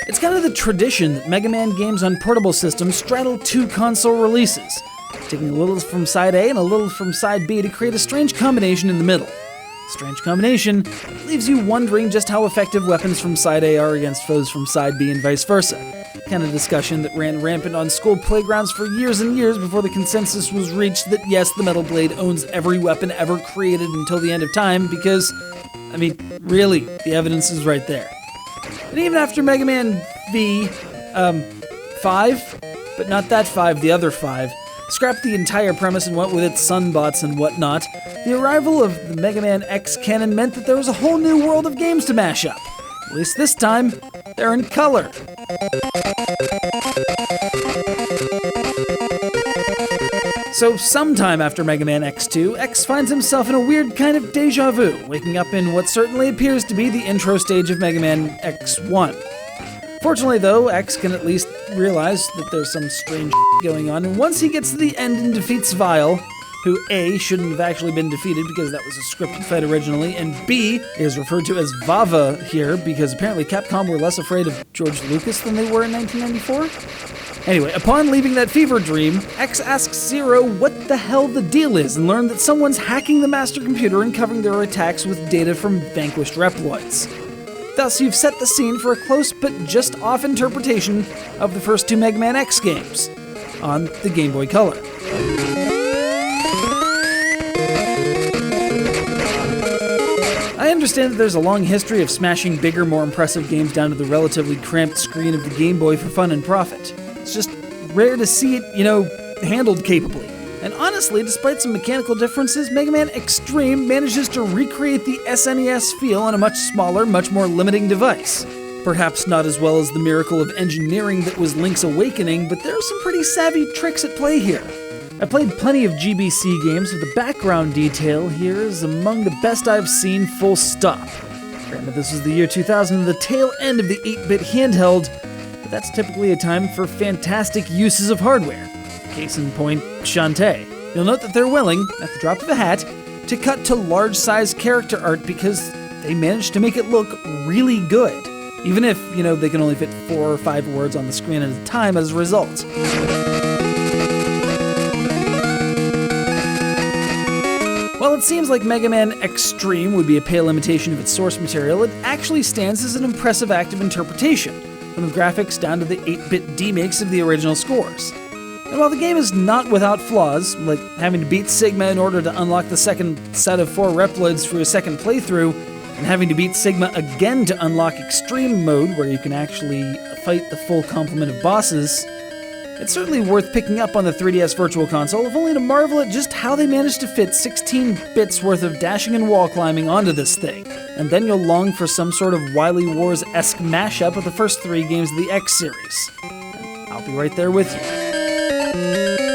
It's kind of the tradition that Mega Man games on portable systems straddle two console releases, taking a little from side A and a little from side B to create a strange combination in the middle. Strange combination that leaves you wondering just how effective weapons from side A are against foes from side B and vice versa. Kind of discussion that ran rampant on school playgrounds for years and years before the consensus was reached that yes, the Metal Blade owns every weapon ever created until the end of time because, really, the evidence is right there. And even after Mega Man V, 5, but not that 5, the other 5, scrapped the entire premise and went with its sunbots and whatnot, the arrival of the Mega Man X canon meant that there was a whole new world of games to mash up. At least this time, they're in color. So sometime after Mega Man X2, X finds himself in a weird kind of deja vu, waking up in what certainly appears to be the intro stage of Mega Man X1. Fortunately though, X can at least realize that there's some strange going on, and once he gets to the end and defeats Vile, who A, shouldn't have actually been defeated because that was a scripted fight originally, and B, is referred to as Vava here because apparently Capcom were less afraid of George Lucas than they were in 1994? Anyway, upon leaving that fever dream, X asks Zero what the hell the deal is and learn that someone's hacking the master computer and covering their attacks with data from vanquished Reploids. Thus, you've set the scene for a close but just off interpretation of the first two Mega Man X games on the Game Boy Color. I understand that there's a long history of smashing bigger, more impressive games down to the relatively cramped screen of the Game Boy for fun and profit. It's just rare to see it, handled capably. And honestly, despite some mechanical differences, Mega Man Xtreme manages to recreate the SNES feel on a much smaller, much more limiting device. Perhaps not as well as the miracle of engineering that was Link's Awakening, but there are some pretty savvy tricks at play here. I played plenty of GBC games, but the background detail here is among the best I've seen, full stop. Granted, this was the year 2000 and the tail end of the 8-bit handheld, but that's typically a time for fantastic uses of hardware. Case in point, Shantae. You'll note that they're willing, at the drop of a hat, to cut to large-size character art because they managed to make it look really good, even if, they can only fit 4 or 5 words on the screen at a time as a result. While it seems like Mega Man Xtreme would be a pale imitation of its source material, it actually stands as an impressive act of interpretation, from the graphics down to the 8-bit demakes of the original scores. And while the game is not without flaws, like having to beat Sigma in order to unlock the second set of 4 Reploids for your second playthrough, and having to beat Sigma again to unlock Extreme Mode, where you can actually fight the full complement of bosses, it's certainly worth picking up on the 3DS Virtual Console, if only to marvel at just how they managed to fit 16 bits worth of dashing and wall climbing onto this thing. And then you'll long for some sort of Wily Wars-esque mashup of the first 3 games of the X series. I'll be right there with you.